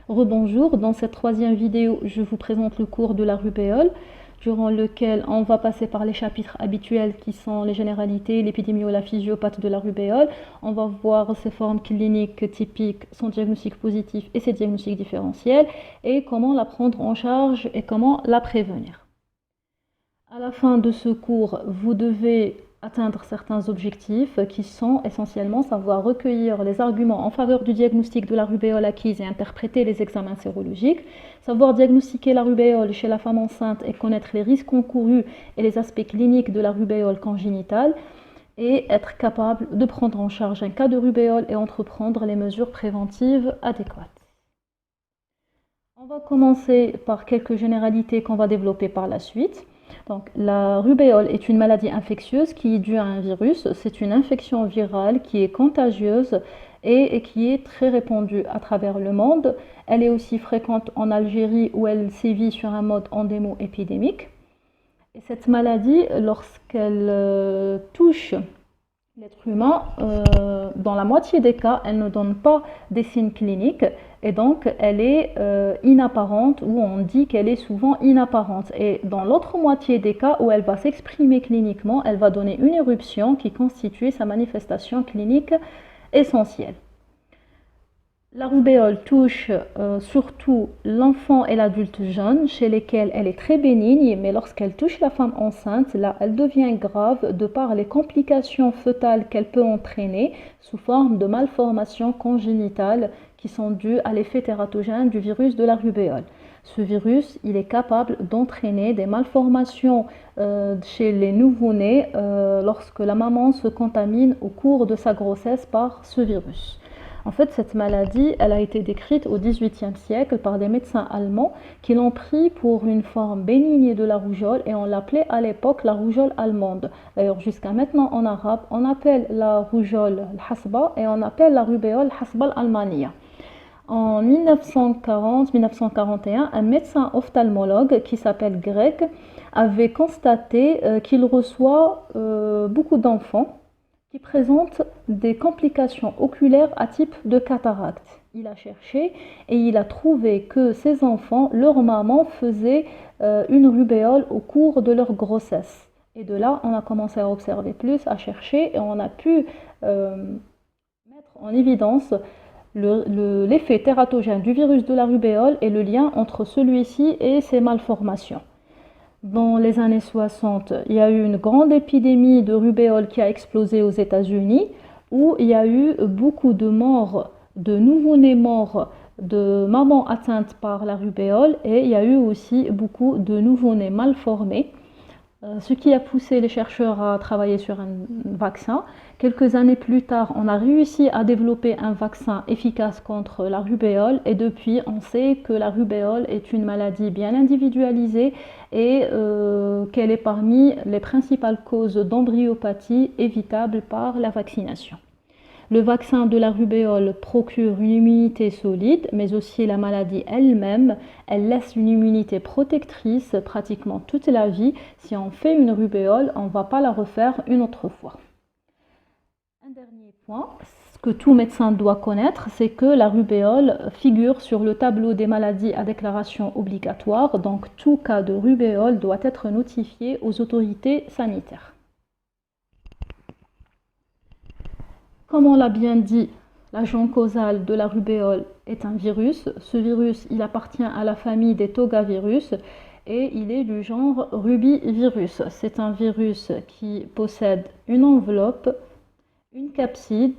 Rebonjour, dans cette troisième vidéo, je vous présente le cours de la rubéole, durant lequel on va passer par les chapitres habituels qui sont les généralités, l'épidémie, la physiopathie de la rubéole. On va voir ses formes cliniques typiques, son diagnostic positif et ses diagnostics différentiels, et comment la prendre en charge et comment la prévenir. À la fin de ce cours, vous devez atteindre certains objectifs qui sont essentiellement savoir recueillir les arguments en faveur du diagnostic de la rubéole acquise et interpréter les examens sérologiques, savoir diagnostiquer la rubéole chez la femme enceinte et connaître les risques encourus et les aspects cliniques de la rubéole congénitale, et être capable de prendre en charge un cas de rubéole et entreprendre les mesures préventives adéquates. On va commencer par quelques généralités qu'on va développer par la suite. Donc, la rubéole est une maladie infectieuse qui est due à un virus. C'est une infection virale qui est contagieuse et qui est très répandue à travers le monde. Elle est aussi fréquente en Algérie où elle sévit sur un mode endémo-épidémique. Et cette maladie, lorsqu'elle touche l'être humain, dans la moitié des cas, elle ne donne pas des signes cliniques et donc elle est inapparente, ou on dit qu'elle est souvent inapparente. Et dans l'autre moitié des cas où elle va s'exprimer cliniquement, elle va donner une éruption qui constitue sa manifestation clinique essentielle. La rubéole touche surtout l'enfant et l'adulte jeune, chez lesquels elle est très bénigne, mais lorsqu'elle touche la femme enceinte, là, elle devient grave de par les complications fœtales qu'elle peut entraîner sous forme de malformations congénitales qui sont dues à l'effet tératogène du virus de la rubéole. Ce virus, il est capable d'entraîner des malformations chez les nouveau-nés lorsque la maman se contamine au cours de sa grossesse par ce virus. En fait, cette maladie, elle a été décrite au XVIIIe siècle par des médecins allemands qui l'ont pris pour une forme bénigne de la rougeole et on l'appelait à l'époque la rougeole allemande. D'ailleurs, jusqu'à maintenant en arabe, on appelle la rougeole al-hasba et on appelle la rubéole hasba al-almaniya. En 1940-1941, un médecin ophtalmologue qui s'appelle Greg avait constaté qu'il reçoit beaucoup d'enfants qui présentent des complications oculaires à type de cataracte. Il a cherché et il a trouvé que ces enfants, leur maman faisait une rubéole au cours de leur grossesse. Et de là, on a commencé à observer plus, à chercher, et on a pu mettre en évidence l'effet tératogène du virus de la rubéole et le lien entre celui-ci et ces malformations. Dans les années 60, il y a eu une grande épidémie de rubéole qui a explosé aux États-Unis, où il y a eu beaucoup de morts, de nouveau-nés morts, de mamans atteintes par la rubéole, et il y a eu aussi beaucoup de nouveau-nés mal formés, ce qui a poussé les chercheurs à travailler sur un vaccin. Quelques années plus tard, on a réussi à développer un vaccin efficace contre la rubéole et depuis, on sait que la rubéole est une maladie bien individualisée et qu'elle est parmi les principales causes d'embryopathie évitables par la vaccination. Le vaccin de la rubéole procure une immunité solide, mais aussi la maladie elle-même. Elle laisse une immunité protectrice pratiquement toute la vie. Si on fait une rubéole, on ne va pas la refaire une autre fois. Un dernier point, ce que tout médecin doit connaître, c'est que la rubéole figure sur le tableau des maladies à déclaration obligatoire. Donc tout cas de rubéole doit être notifié aux autorités sanitaires. Comme on l'a bien dit, l'agent causal de la rubéole est un virus. Ce virus, il appartient à la famille des togavirus et il est du genre rubivirus. C'est un virus qui possède une enveloppe, une capside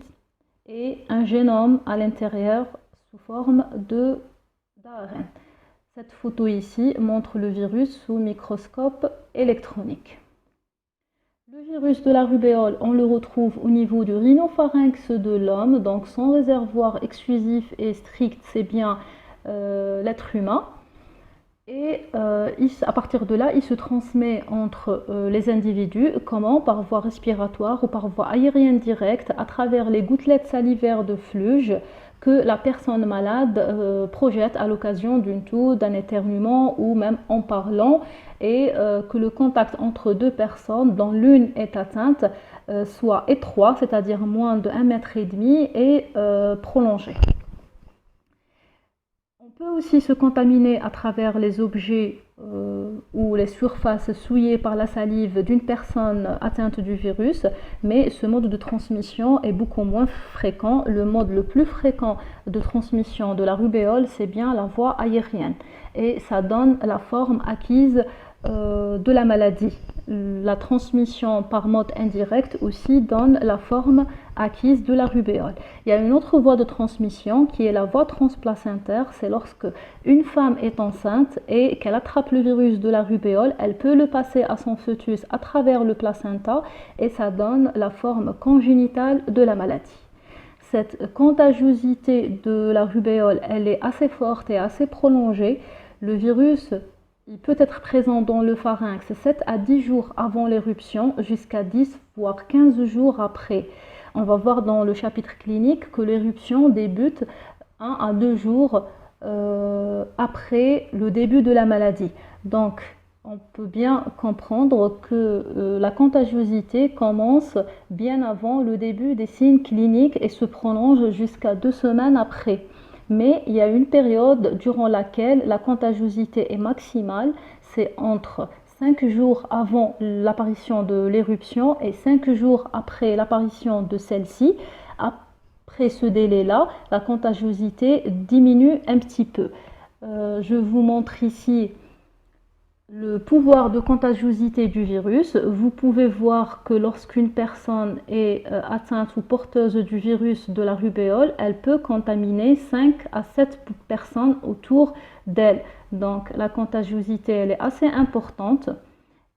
et un génome à l'intérieur sous forme d'ARN. Cette photo ici montre le virus sous microscope électronique. Le virus de la rubéole, on le retrouve au niveau du rhinopharynx de l'homme, donc son réservoir exclusif et strict, c'est bien l'être humain. Et à partir de là, il se transmet entre les individus, comment? Par voie respiratoire ou par voie aérienne directe, à travers les gouttelettes salivaires de fluge que la personne malade projette à l'occasion d'une toux, d'un éternuement ou même en parlant, et que le contact entre deux personnes dont l'une est atteinte soit étroit, c'est-à-dire moins de 1,5 m et prolongé. On peut aussi se contaminer à travers les objets ou les surfaces souillées par la salive d'une personne atteinte du virus, mais ce mode de transmission est beaucoup moins fréquent. Le mode le plus fréquent de transmission de la rubéole, c'est bien la voie aérienne et ça donne la forme acquise de la maladie. La transmission par mode indirect aussi donne la forme acquise de la rubéole. Il y a une autre voie de transmission qui est la voie transplacentaire. C'est lorsque une femme est enceinte et qu'elle attrape le virus de la rubéole, elle peut le passer à son fœtus à travers le placenta et ça donne la forme congénitale de la maladie. Cette contagiosité de la rubéole, elle est assez forte et assez prolongée. Le virus, il peut être présent dans le pharynx 7 à 10 jours avant l'éruption, jusqu'à 10 voire 15 jours après. On va voir dans le chapitre clinique que l'éruption débute 1 à 2 jours après le début de la maladie. Donc, on peut bien comprendre que la contagiosité commence bien avant le début des signes cliniques et se prolonge jusqu'à 2 semaines après. Mais il y a une période durant laquelle la contagiosité est maximale, c'est entre 5 jours avant l'apparition de l'éruption et 5 jours après l'apparition de celle-ci. Après ce délai-là, la contagiosité diminue un petit peu. Je vous montre ici le pouvoir de contagiosité du virus. Vous pouvez voir que lorsqu'une personne est atteinte ou porteuse du virus de la rubéole, elle peut contaminer 5 à 7 personnes autour d'elle. Donc la contagiosité, elle est assez importante.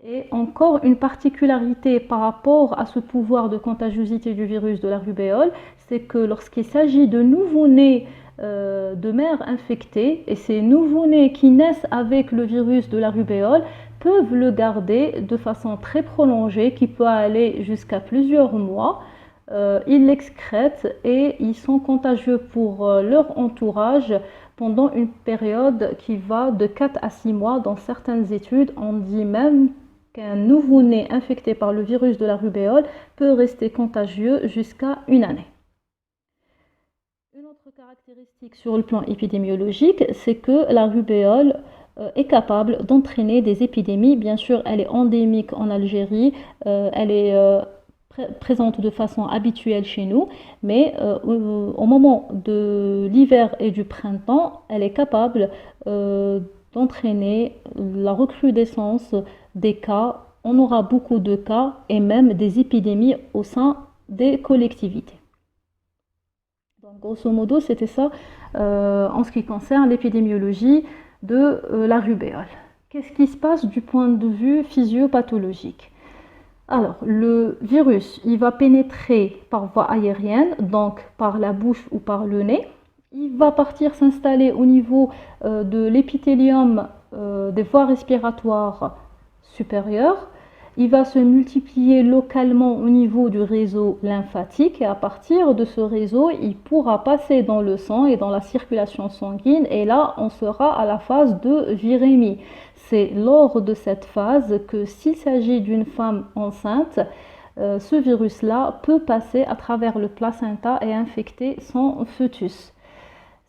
Et encore une particularité par rapport à ce pouvoir de contagiosité du virus de la rubéole, c'est que lorsqu'il s'agit de nouveau-nés de mères infectées, et ces nouveau-nés qui naissent avec le virus de la rubéole peuvent le garder de façon très prolongée, qui peut aller jusqu'à plusieurs mois. Ils l'excrètent et ils sont contagieux pour leur entourage pendant une période qui va de 4 à 6 mois. Dans certaines études, on dit même qu'un nouveau-né infecté par le virus de la rubéole peut rester contagieux jusqu'à une année. Une autre caractéristique sur le plan épidémiologique, c'est que la rubéole est capable d'entraîner des épidémies. Bien sûr, elle est endémique en Algérie, elle est présente de façon habituelle chez nous, mais au moment de l'hiver et du printemps, elle est capable d'entraîner la recrudescence des cas. On aura beaucoup de cas et même des épidémies au sein des collectivités. Donc, grosso modo, c'était ça en ce qui concerne l'épidémiologie de la rubéole. Qu'est-ce qui se passe du point de vue physiopathologique? Alors, le virus, il va pénétrer par voie aérienne, donc par la bouche ou par le nez. Il va partir s'installer au niveau de l'épithélium des voies respiratoires supérieures. Il va se multiplier localement au niveau du réseau lymphatique et à partir de ce réseau, il pourra passer dans le sang et dans la circulation sanguine et là, on sera à la phase de virémie. C'est lors de cette phase que s'il s'agit d'une femme enceinte, ce virus-là peut passer à travers le placenta et infecter son fœtus.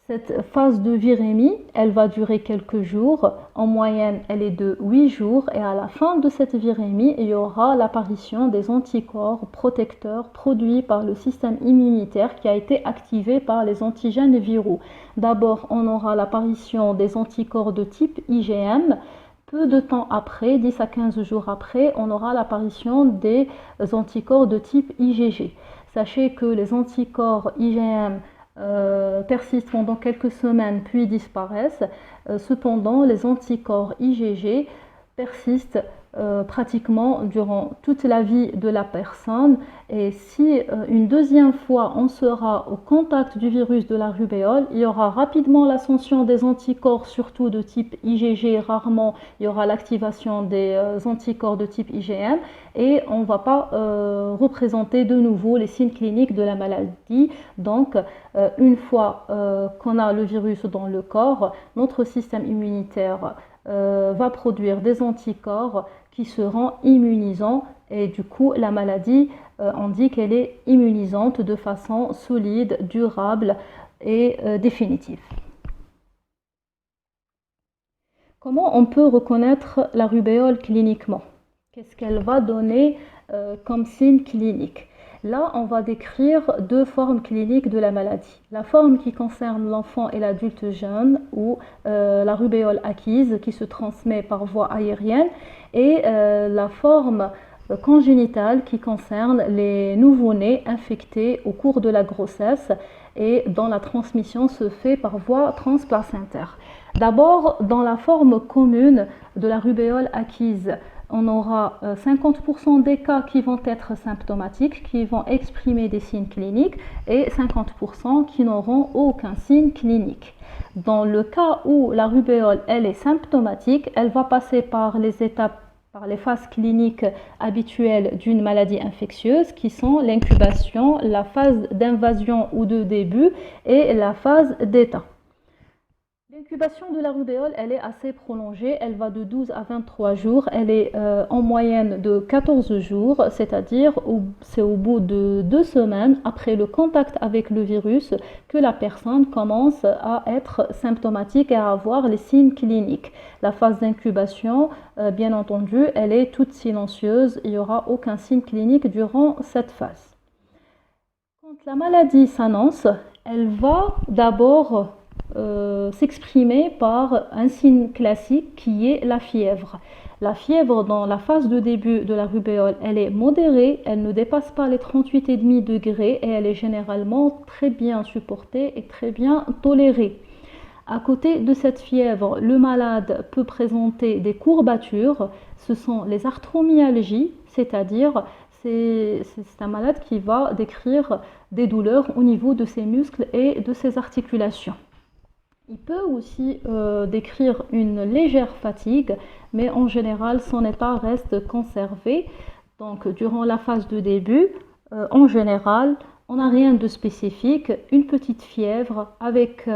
Cette phase de virémie, elle va durer quelques jours. En moyenne, elle est de 8 jours. Et à la fin de cette virémie, il y aura l'apparition des anticorps protecteurs produits par le système immunitaire qui a été activé par les antigènes viraux. D'abord, on aura l'apparition des anticorps de type IgM. Peu de temps après, 10 à 15 jours après, on aura l'apparition des anticorps de type IgG. Sachez que les anticorps IgM persistent pendant quelques semaines puis disparaissent. Cependant, les anticorps IgG persistent pratiquement durant toute la vie de la personne et si une deuxième fois on sera au contact du virus de la rubéole, il y aura rapidement l'ascension des anticorps surtout de type IgG, rarement il y aura l'activation des anticorps de type IgM et on ne va pas représenter de nouveau les signes cliniques de la maladie. Donc une fois qu'on a le virus dans le corps, notre système immunitaire va produire des anticorps qui seront immunisants et du coup la maladie on dit qu'elle est immunisante de façon solide, durable et définitive. Comment on peut reconnaître la rubéole cliniquement? Qu'est-ce qu'elle va donner comme signe clinique? Là, on va décrire deux formes cliniques de la maladie. La forme qui concerne l'enfant et l'adulte jeune, ou la rubéole acquise qui se transmet par voie aérienne, et la forme congénitale qui concerne les nouveau-nés infectés au cours de la grossesse et dont la transmission se fait par voie transplacentaire. D'abord, dans la forme commune de la rubéole acquise, on aura 50% des cas qui vont être symptomatiques, qui vont exprimer des signes cliniques, et 50% qui n'auront aucun signe clinique. Dans le cas où la rubéole elle est symptomatique, elle va passer par les étapes, par les phases cliniques habituelles d'une maladie infectieuse, qui sont l'incubation, la phase d'invasion ou de début et la phase d'état. L'incubation de la rubéole, elle est assez prolongée, elle va de 12 à 23 jours, elle est en moyenne de 14 jours, c'est-à-dire c'est au bout de 2 semaines après le contact avec le virus que la personne commence à être symptomatique et à avoir les signes cliniques. La phase d'incubation, bien entendu, elle est toute silencieuse, il n'y aura aucun signe clinique durant cette phase. Quand la maladie s'annonce, elle va d'abord s'exprimer par un signe classique qui est la fièvre. La fièvre dans la phase de début de la rubéole, elle est modérée, elle ne dépasse pas les 38,5 degrés et elle est généralement très bien supportée et très bien tolérée. À côté de cette fièvre, le malade peut présenter des courbatures, ce sont les arthromyalgies, c'est-à-dire c'est un malade qui va décrire des douleurs au niveau de ses muscles et de ses articulations. Il peut aussi décrire une légère fatigue, mais en général, son état reste conservé. Donc, durant la phase de début, en général, on n'a rien de spécifique, une petite fièvre avec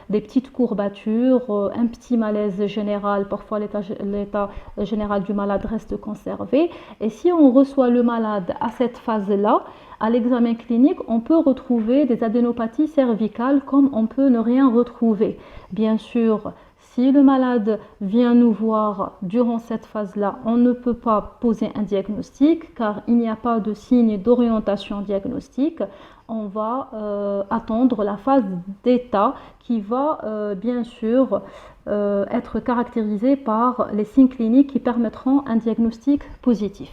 des petites courbatures, un petit malaise général, parfois l'état général du malade reste conservé. Et si on reçoit le malade à cette phase-là, à l'examen clinique, on peut retrouver des adénopathies cervicales comme on peut ne rien retrouver. Bien sûr, si le malade vient nous voir durant cette phase-là, on ne peut pas poser un diagnostic car il n'y a pas de signe d'orientation diagnostique. On va attendre la phase d'état qui va bien sûr être caractérisée par les signes cliniques qui permettront un diagnostic positif.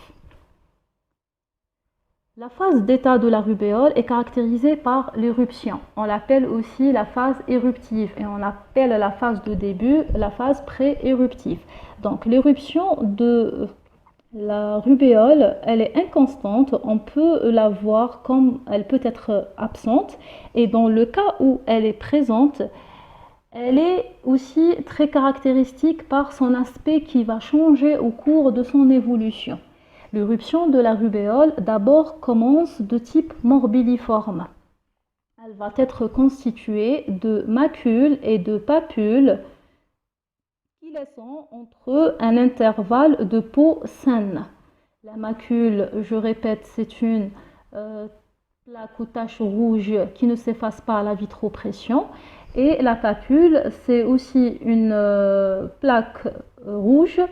La phase d'état de la rubéole est caractérisée par l'éruption. On l'appelle aussi la phase éruptive et on appelle la phase de début la phase pré-éruptive. Donc l'éruption de la rubéole, elle est inconstante, on peut la voir comme elle peut être absente et dans le cas où elle est présente, elle est aussi très caractéristique par son aspect qui va changer au cours de son évolution. L'éruption de la rubéole d'abord commence de type morbilliforme. Elle va être constituée de macules et de papules qui laissent entre eux un intervalle de peau saine. La macule, je répète, c'est une plaque ou tache rouge qui ne s'efface pas à la vitropression. Et la papule, c'est aussi une plaque rouge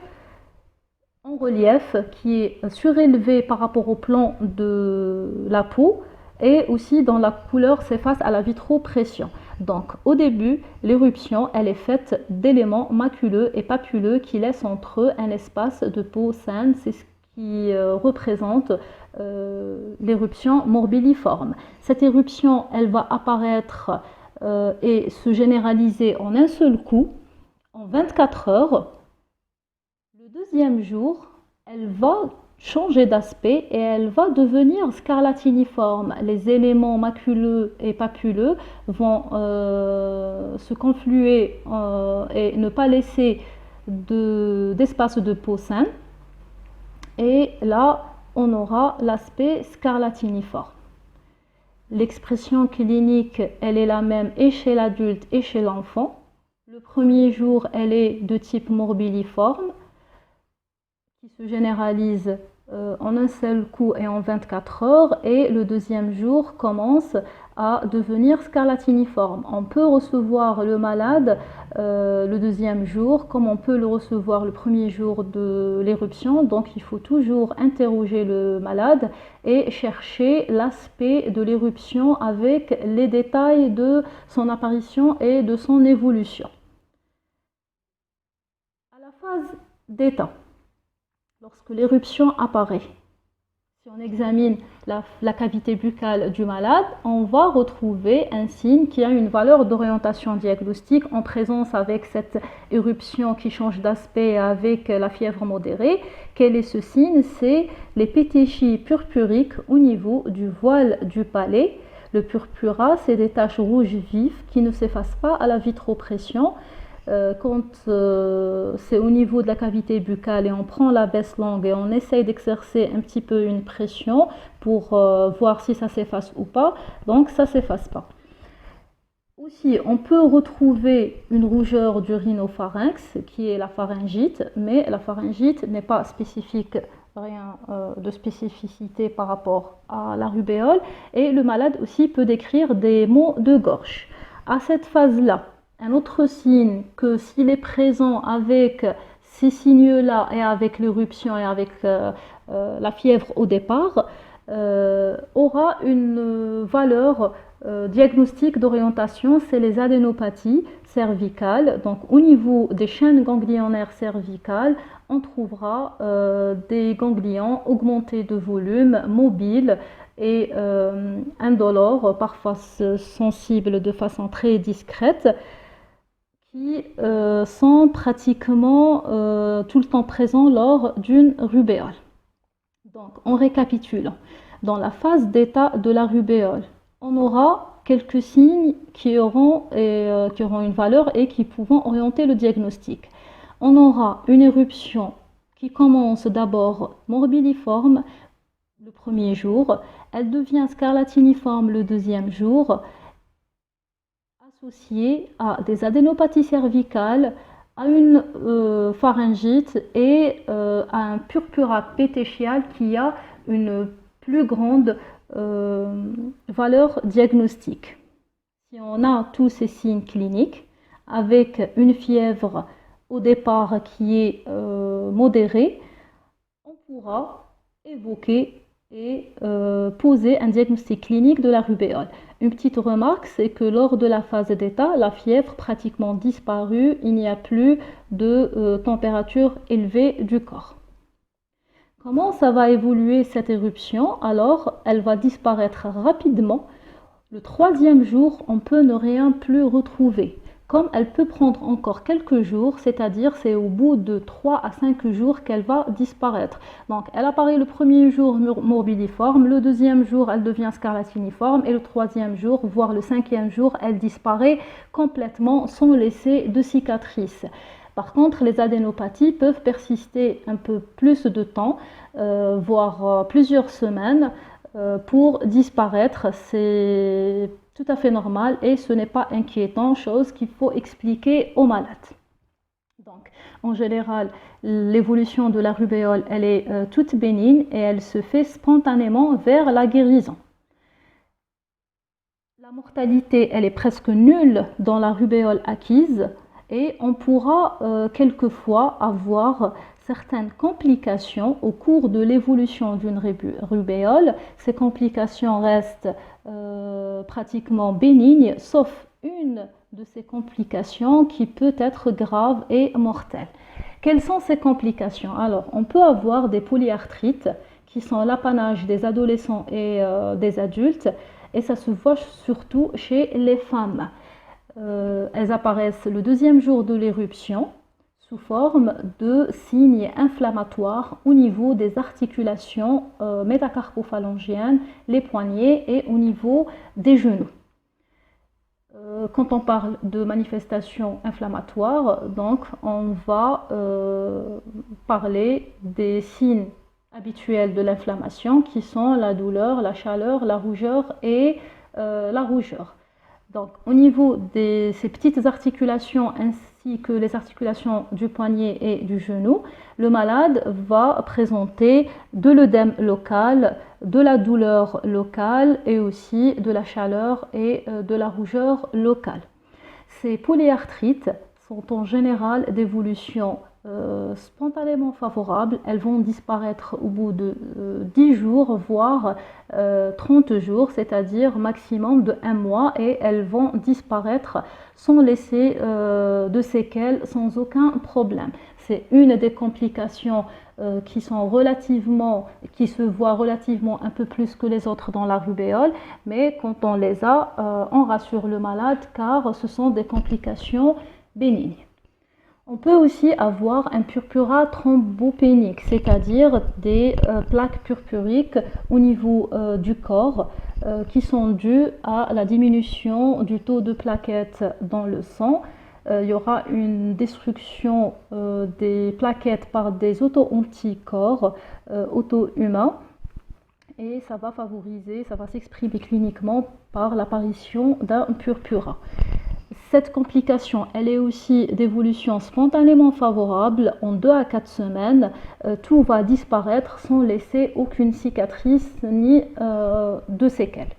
en relief qui est surélevée par rapport au plan de la peau et aussi dont la couleur s'efface à la vitropression. Donc au début, l'éruption elle est faite d'éléments maculeux et papuleux qui laissent entre eux un espace de peau saine, c'est ce qui représente l'éruption morbilliforme. Cette éruption elle va apparaître et se généraliser en un seul coup, en 24 heures. Le deuxième jour, elle va changer d'aspect et elle va devenir scarlatiniforme. Les éléments maculeux et papuleux vont se confluer et ne pas laisser d'espace de peau saine. Et là, on aura l'aspect scarlatiniforme. L'expression clinique, elle est la même et chez l'adulte et chez l'enfant. Le premier jour, elle est de type morbilliforme, qui se généralise en un seul coup et en 24 heures, et le deuxième jour commence à devenir scarlatiniforme. On peut recevoir le malade le deuxième jour, comme on peut le recevoir le premier jour de l'éruption. Donc il faut toujours interroger le malade et chercher l'aspect de l'éruption avec les détails de son apparition et de son évolution. À la phase d'état, lorsque l'éruption apparaît, si on examine la cavité buccale du malade, on va retrouver un signe qui a une valeur d'orientation diagnostique en présence avec cette éruption qui change d'aspect avec la fièvre modérée. Quel est ce signe? C'est les pétéchies purpuriques au niveau du voile du palais. Le purpura, c'est des taches rouges vives qui ne s'effacent pas à la vitropression. Quand c'est au niveau de la cavité buccale et on prend la baisse-langue et on essaye d'exercer un petit peu une pression pour voir si ça s'efface ou pas, donc ça ne s'efface pas. Aussi, on peut retrouver une rougeur du rhinopharynx qui est la pharyngite, mais la pharyngite n'est pas spécifique, rien de spécificité par rapport à la rubéole, et le malade aussi peut décrire des maux de gorge. À cette phase-là, un autre signe que s'il est présent avec ces signes-là et avec l'éruption et avec la fièvre au départ, aura une valeur diagnostique d'orientation, c'est les adénopathies cervicales. Donc au niveau des chaînes ganglionnaires cervicales, on trouvera des ganglions augmentés de volume, mobiles et indolores, parfois sensibles de façon très discrète, qui sont pratiquement tout le temps présents lors d'une rubéole. Donc, en récapitulant, dans la phase d'état de la rubéole, on aura quelques signes qui auront une valeur et qui pourront orienter le diagnostic. On aura une éruption qui commence d'abord morbilliforme le premier jour, elle devient scarlatiniforme le deuxième jour, associée à des adénopathies cervicales, à une pharyngite et à un purpura pétéchial qui a une plus grande valeur diagnostique. Si on a tous ces signes cliniques, avec une fièvre au départ qui est modérée, on pourra évoquer et poser un diagnostic clinique de la rubéole. Une petite remarque, c'est que lors de la phase d'état, la fièvre pratiquement disparue, il n'y a plus de température élevée du corps. Comment ça va évoluer cette éruption? Alors, elle va disparaître rapidement. Le troisième jour, on peut ne rien plus retrouver. Comme elle peut prendre encore quelques jours, c'est-à-dire c'est au bout de 3 à 5 jours qu'elle va disparaître. Donc elle apparaît le premier jour morbilliforme, le deuxième jour elle devient scarlatiniforme et le troisième jour, voire le cinquième jour, elle disparaît complètement sans laisser de cicatrices. Par contre, les adénopathies peuvent persister un peu plus de temps, voire plusieurs semaines, pour disparaître. C'est tout à fait normal et ce n'est pas inquiétant, chose qu'il faut expliquer aux malades. Donc, en général, l'évolution de la rubéole, elle est toute bénigne et elle se fait spontanément vers la guérison. La mortalité, elle est presque nulle dans la rubéole acquise et on pourra quelquefois avoir certaines complications au cours de l'évolution d'une rubéole. Ces complications restent pratiquement bénignes, sauf une de ces complications qui peut être grave et mortelle. Quelles sont ces complications? Alors, on peut avoir des polyarthrites qui sont l'apanage des adolescents et des adultes, et ça se voit surtout chez les femmes. Elles apparaissent le deuxième jour de l'éruption sous forme de signes inflammatoires au niveau des articulations métacarpophalangiennes, les poignets et au niveau des genoux. Quand on parle de manifestations inflammatoires, donc on va parler des signes habituels de l'inflammation qui sont la douleur, la chaleur, la rougeur et la rougeur. Donc, au niveau de ces petites articulations ainsi que les articulations du poignet et du genou, le malade va présenter de l'œdème local, de la douleur locale et aussi de la chaleur et de la rougeur locale. Ces polyarthrites sont en général d'évolution spontanément favorable. Elles vont disparaître au bout de 10 jours, voire 30 jours, c'est-à-dire maximum de 1 mois, et elles vont disparaître sans laisser de séquelles, sans aucun problème. C'est une des complications qui se voient relativement un peu plus que les autres dans la rubéole, mais quand on les a, on rassure le malade car ce sont des complications bénignes. On peut aussi avoir un purpura thrombopénique, c'est-à-dire des plaques purpuriques au niveau du corps qui sont dues à la diminution du taux de plaquettes dans le sang. Il y aura une destruction des plaquettes par des auto-anticorps auto-humains et ça va s'exprimer cliniquement par l'apparition d'un purpura. Cette complication, elle est aussi d'évolution spontanément favorable. En 2 à 4 semaines, tout va disparaître sans laisser aucune cicatrice ni de séquelles.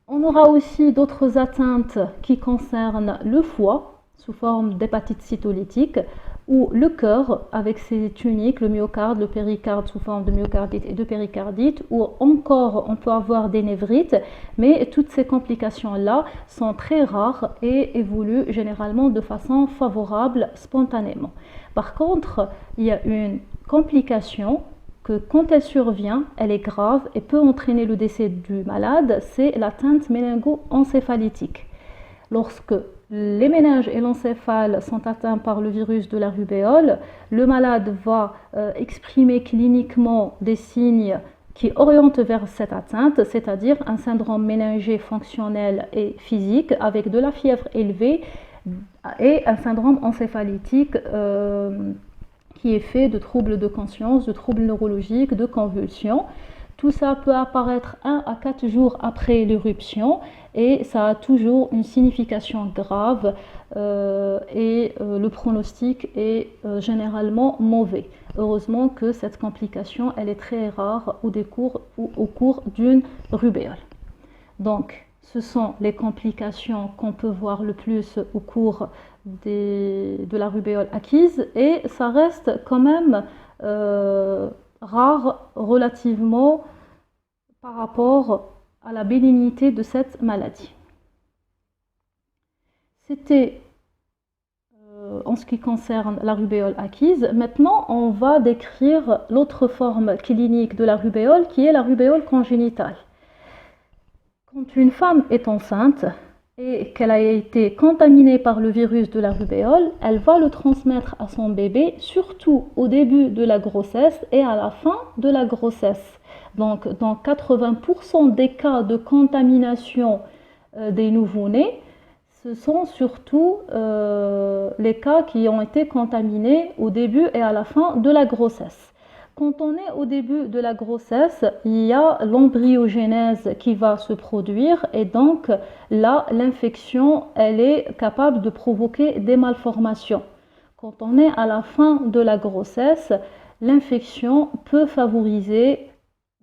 On aura aussi d'autres atteintes qui concernent le foie sous forme d'hépatite cytolytique ou le cœur avec ses tuniques, le myocarde, le péricarde sous forme de myocardite et de péricardite, ou encore on peut avoir des névrites, mais toutes ces complications-là sont très rares et évoluent généralement de façon favorable spontanément. Par contre, il y a une complication que quand elle survient, elle est grave et peut entraîner le décès du malade, c'est l'atteinte méningo-encéphalitique. Lorsque les méninges et l'encéphale sont atteints par le virus de la rubéole, le malade va exprimer cliniquement des signes qui orientent vers cette atteinte, c'est-à-dire un syndrome méningé fonctionnel et physique avec de la fièvre élevée et un syndrome encéphalytique qui est fait de troubles de conscience, de troubles neurologiques, de convulsions. Tout ça peut apparaître 1 à 4 jours après l'éruption et ça a toujours une signification grave et le pronostic est généralement mauvais. Heureusement que cette complication, elle est très rare au cours d'une rubéole. Donc, ce sont les complications qu'on peut voir le plus au cours de la rubéole acquise et ça reste quand même rare relativement par rapport à la bénignité de cette maladie. C'était en ce qui concerne la rubéole acquise. Maintenant, on va décrire l'autre forme clinique de la rubéole qui est la rubéole congénitale. Quand une femme est enceinte et qu'elle a été contaminée par le virus de la rubéole, elle va le transmettre à son bébé, surtout au début de la grossesse et à la fin de la grossesse. Donc, dans 80% des cas de contamination des nouveau-nés, ce sont surtout les cas qui ont été contaminés au début et à la fin de la grossesse. Quand on est au début de la grossesse, il y a l'embryogénèse qui va se produire et donc là, l'infection, elle est capable de provoquer des malformations. Quand on est à la fin de la grossesse, l'infection peut favoriser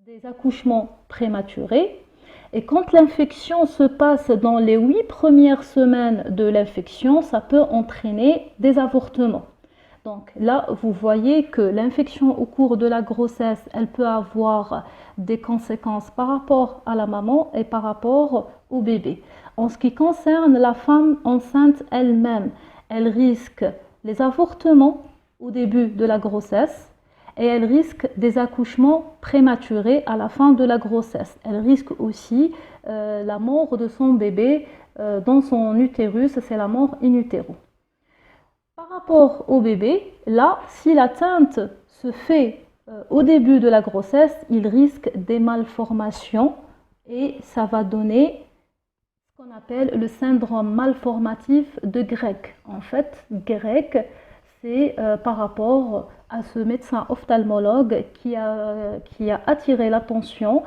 des accouchements prématurés. Et quand l'infection se passe dans les 8 premières semaines de l'infection, ça peut entraîner des avortements. Donc là, vous voyez que l'infection au cours de la grossesse, elle peut avoir des conséquences par rapport à la maman et par rapport au bébé. En ce qui concerne la femme enceinte elle-même, elle risque les avortements au début de la grossesse et elle risque des accouchements prématurés à la fin de la grossesse. Elle risque aussi la mort de son bébé dans son utérus, c'est la mort in utero. Par rapport au bébé, là, si l'atteinte se fait au début de la grossesse, il risque des malformations et ça va donner ce qu'on appelle le syndrome malformatif de Grech. En fait, Grech, c'est par rapport à ce médecin ophtalmologue qui a attiré l'attention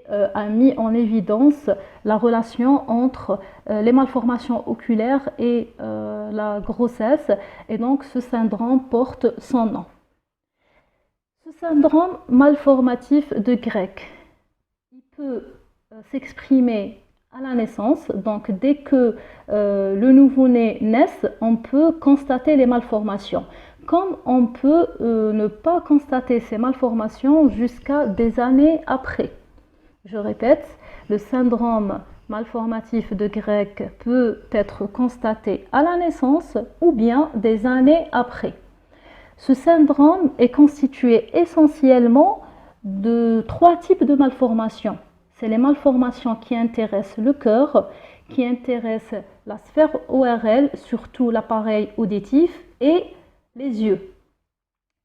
a mis en évidence la relation entre les malformations oculaires et la grossesse et donc ce syndrome porte son nom. Ce syndrome malformatif de Grech, il peut s'exprimer à la naissance. Donc, dès que le nouveau-né naît, on peut constater les malformations. Comme on peut ne pas constater ces malformations jusqu'à des années après. Je répète, le syndrome malformatif de Grech peut être constaté à la naissance ou bien des années après. Ce syndrome est constitué essentiellement de 3 types de malformations. C'est les malformations qui intéressent le cœur, qui intéressent la sphère ORL, surtout l'appareil auditif, et les yeux.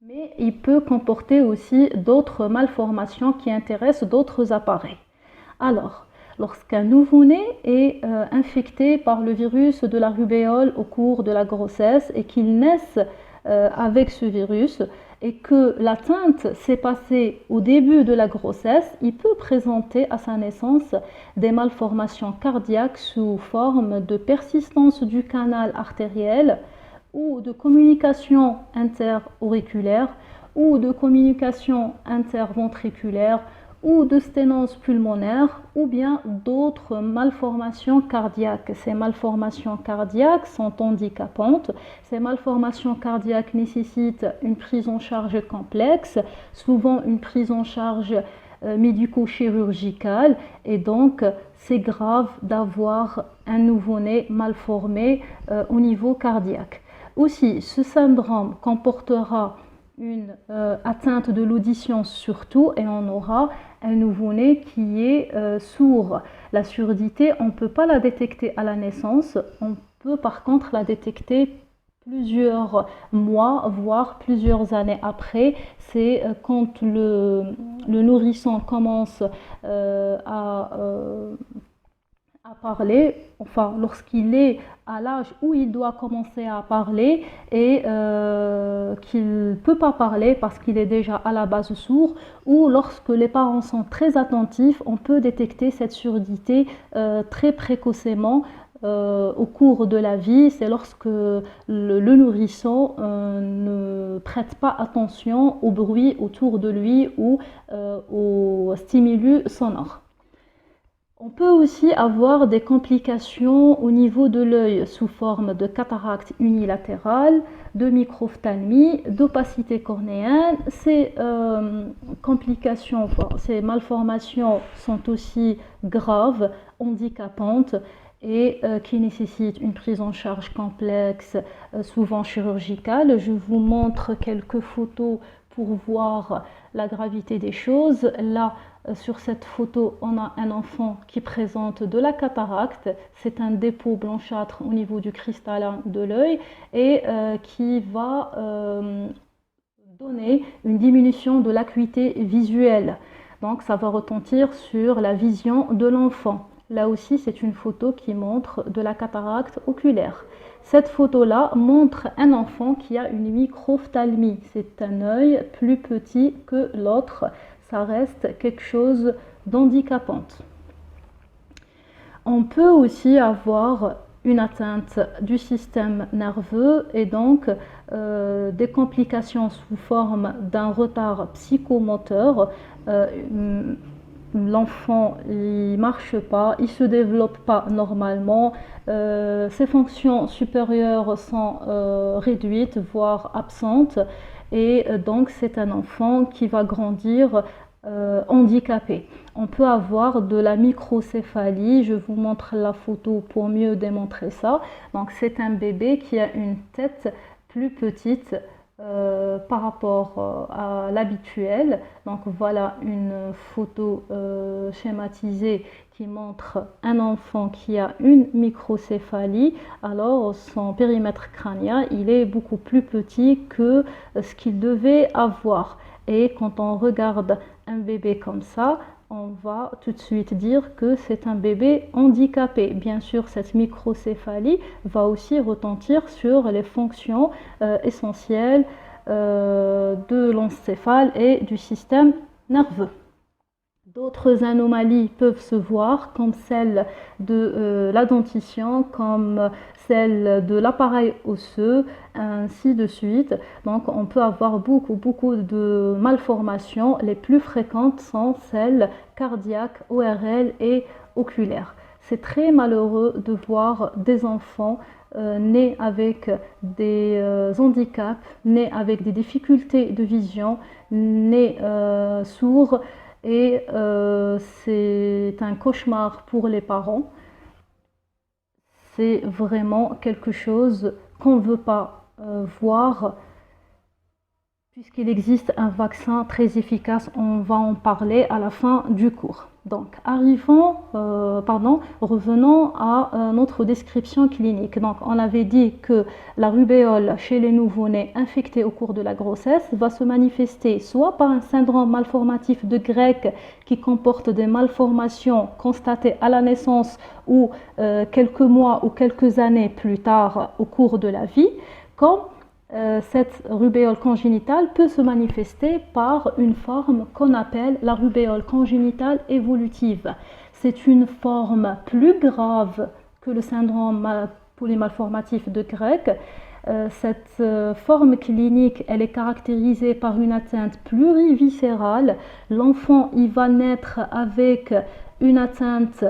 Mais il peut comporter aussi d'autres malformations qui intéressent d'autres appareils. Alors, lorsqu'un nouveau-né est infecté par le virus de la rubéole au cours de la grossesse et qu'il naisse avec ce virus et que l'atteinte s'est passée au début de la grossesse, il peut présenter à sa naissance des malformations cardiaques sous forme de persistance du canal artériel ou de communication interauriculaire ou de communication interventriculaire ou de sténose pulmonaire ou bien d'autres malformations cardiaques. Ces malformations cardiaques sont handicapantes. Ces malformations cardiaques nécessitent une prise en charge complexe, souvent une prise en charge médico-chirurgicale, et donc c'est grave d'avoir un nouveau-né mal formé au niveau cardiaque. Aussi, ce syndrome comportera une atteinte de l'audition surtout, et on aura un nouveau-né qui est sourd. La surdité, on ne peut pas la détecter à la naissance, on peut par contre la détecter plusieurs mois, voire plusieurs années après. C'est quand le nourrisson commence à parler, enfin lorsqu'il est à l'âge où il doit commencer à parler et qu'il ne peut pas parler parce qu'il est déjà à la base sourd, ou lorsque les parents sont très attentifs, on peut détecter cette surdité très précocement au cours de la vie. C'est lorsque le nourrisson ne prête pas attention au bruit autour de lui ou aux stimulus sonores. On peut aussi avoir des complications au niveau de l'œil sous forme de cataracte unilatérale, de microphthalmie, d'opacité cornéenne. Ces complications, ces malformations sont aussi graves, handicapantes et qui nécessitent une prise en charge complexe, souvent chirurgicale. Je vous montre quelques photos pour voir la gravité des choses. Là, sur cette photo, on a un enfant qui présente de la cataracte. C'est un dépôt blanchâtre au niveau du cristallin de l'œil et qui va donner une diminution de l'acuité visuelle. Donc, ça va retentir sur la vision de l'enfant. Là aussi, c'est une photo qui montre de la cataracte oculaire. Cette photo-là montre un enfant qui a une microphthalmie. C'est un œil plus petit que l'autre. Ça reste quelque chose d'handicapant. On peut aussi avoir une atteinte du système nerveux et donc des complications sous forme d'un retard psychomoteur. L'enfant il marche pas, il se développe pas normalement, ses fonctions supérieures sont réduites, voire absentes, et donc c'est un enfant qui va grandir handicapé. On peut avoir de la microcéphalie, je vous montre la photo pour mieux démontrer ça. Donc c'est un bébé qui a une tête plus petite par rapport à l'habituel. Donc voilà une photo schématisée qui montre un enfant qui a une microcéphalie. Alors son périmètre crânien il est beaucoup plus petit que ce qu'il devait avoir. Et quand on regarde un bébé comme ça, on va tout de suite dire que c'est un bébé handicapé. Bien sûr, cette microcéphalie va aussi retentir sur les fonctions essentielles de l'encéphale et du système nerveux. D'autres anomalies peuvent se voir, comme celle de la dentition, comme celle de l'appareil osseux, ainsi de suite. Donc on peut avoir beaucoup de malformations. Les plus fréquentes sont celles cardiaques, ORL et oculaires. c'est très malheureux de voir des enfants nés avec des handicaps, nés avec des difficultés de vision, nés sourds, et c'est un cauchemar pour les parents. C'est vraiment quelque chose qu'on ne veut pas voir. Puisqu'il existe un vaccin très efficace, on va en parler à la fin du cours. Donc, revenons à notre description clinique. Donc, on avait dit que la rubéole chez les nouveau-nés infectés au cours de la grossesse va se manifester soit par un syndrome malformatif de Grech qui comporte des malformations constatées à la naissance ou quelques mois ou quelques années plus tard au cours de la vie, comme cette rubéole congénitale peut se manifester par une forme qu'on appelle la rubéole congénitale évolutive. C'est une forme plus grave que le syndrome polymalformatif de Grech. Cette forme clinique, elle est caractérisée par une atteinte pluriviscérale. L'enfant, il va naître avec une atteinte,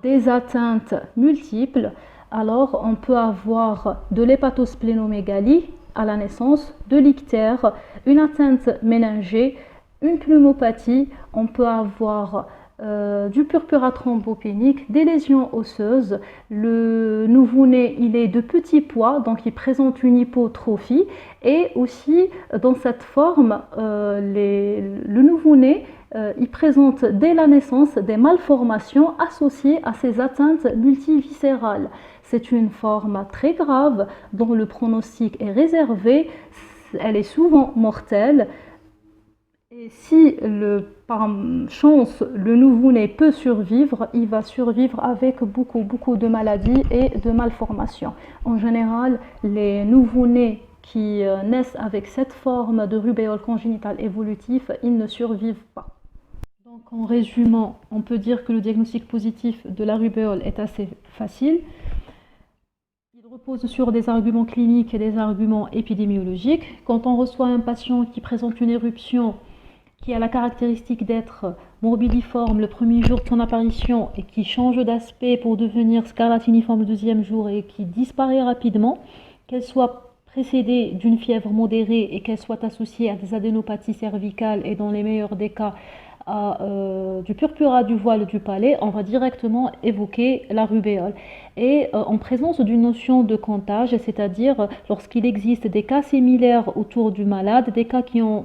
des atteintes multiples. Alors, on peut avoir de l'hépatosplénomégalie à la naissance, de l'ictère, une atteinte méningée, une pneumopathie, on peut avoir du purpura thrombopénique, des lésions osseuses. Le nouveau-né, il est de petit poids, donc il présente une hypotrophie. Et aussi, dans cette forme, le nouveau-né, il présente dès la naissance des malformations associées à ces atteintes multiviscérales. C'est une forme très grave dont le pronostic est réservé, elle est souvent mortelle. Et si par chance le nouveau-né peut survivre, il va survivre avec beaucoup de maladies et de malformations. En général, les nouveau-nés qui naissent avec cette forme de rubéole congénitale évolutive, ils ne survivent pas. Donc en résumant, on peut dire que le diagnostic positif de la rubéole est assez facile. Il repose sur des arguments cliniques et des arguments épidémiologiques. Quand on reçoit un patient qui présente une éruption qui a la caractéristique d'être morbidiforme le premier jour de son apparition et qui change d'aspect pour devenir scarlatiniforme le deuxième jour et qui disparaît rapidement, qu'elle soit précédée d'une fièvre modérée et qu'elle soit associée à des adénopathies cervicales et dans les meilleurs des cas du purpura du voile du palais, on va directement évoquer la rubéole. Et en présence d'une notion de contage, c'est-à-dire lorsqu'il existe des cas similaires autour du malade, des cas qui ont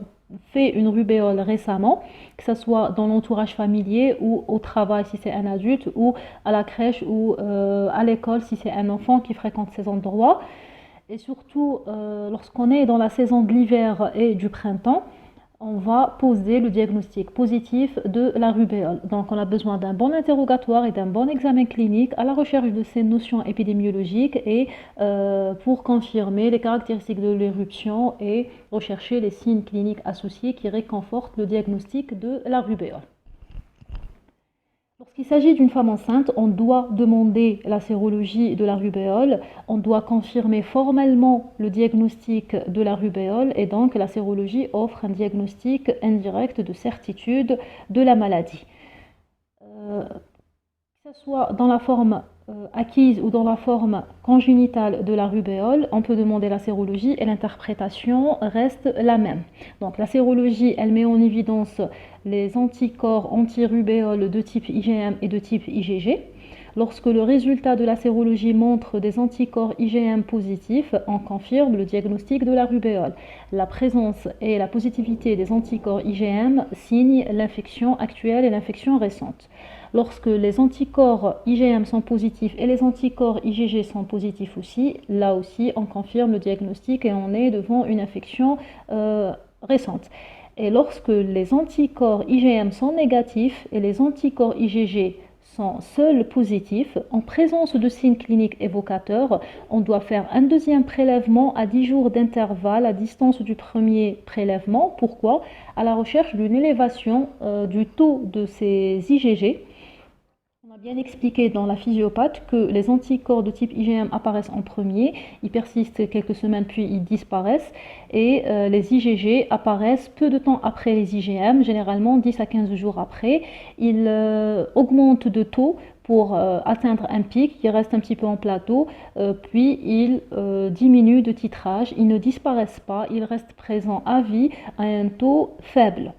fait une rubéole récemment, que ce soit dans l'entourage familier ou au travail si c'est un adulte, ou à la crèche ou à l'école si c'est un enfant qui fréquente ces endroits. Et surtout, lorsqu'on est dans la saison de l'hiver et du printemps, on va poser le diagnostic positif de la rubéole. Donc on a besoin d'un bon interrogatoire et d'un bon examen clinique à la recherche de ces notions épidémiologiques et pour confirmer les caractéristiques de l'éruption et rechercher les signes cliniques associés qui réconfortent le diagnostic de la rubéole. Lorsqu'il s'agit d'une femme enceinte, on doit demander la sérologie de la rubéole, on doit confirmer formellement le diagnostic de la rubéole et donc la sérologie offre un diagnostic indirect de certitude de la maladie. Que ce soit dans la forme acquise ou dans la forme congénitale de la rubéole, on peut demander la sérologie et l'interprétation reste la même. Donc la sérologie, elle met en évidence les anticorps anti-rubéole de type IgM et de type IgG. Lorsque le résultat de la sérologie montre des anticorps IgM positifs, on confirme le diagnostic de la rubéole. La présence et la positivité des anticorps IgM signent l'infection actuelle et l'infection récente. Lorsque les anticorps IgM sont positifs et les anticorps IgG sont positifs aussi, là aussi on confirme le diagnostic et on est devant une infection récente. Et lorsque les anticorps IgM sont négatifs et les anticorps IgG sont seuls positifs, en présence de signes cliniques évocateurs, on doit faire un deuxième prélèvement à 10 jours d'intervalle à distance du premier prélèvement. Pourquoi? À la recherche d'une élévation du taux de ces IgG. On On a bien expliqué dans la physiopathe que les anticorps de type IgM apparaissent en premier, ils persistent quelques semaines puis ils disparaissent et les IgG apparaissent peu de temps après les IgM, généralement 10 à 15 jours après. Ils augmentent de taux pour atteindre un pic qui reste un petit peu en plateau, puis ils diminuent de titrage, ils ne disparaissent pas, ils restent présents à vie à un taux faible.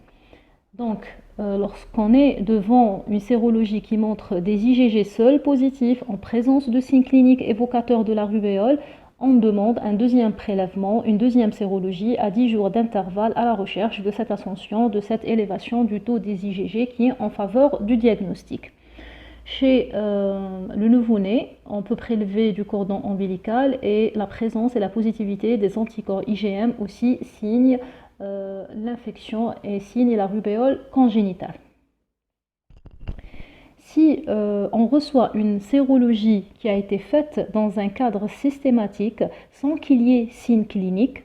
Donc, lorsqu'on est devant une sérologie qui montre des IgG seuls positifs en présence de signes cliniques évocateurs de la rubéole, on demande un deuxième prélèvement, une deuxième sérologie à 10 jours d'intervalle à la recherche de cette ascension, de cette élévation du taux des IgG qui est en faveur du diagnostic. Chez le nouveau-né, on peut prélever du cordon ombilical et la présence et la positivité des anticorps IgM aussi signent l'infection et signe la rubéole congénitale. Si on reçoit une sérologie qui a été faite dans un cadre systématique sans qu'il y ait signe clinique,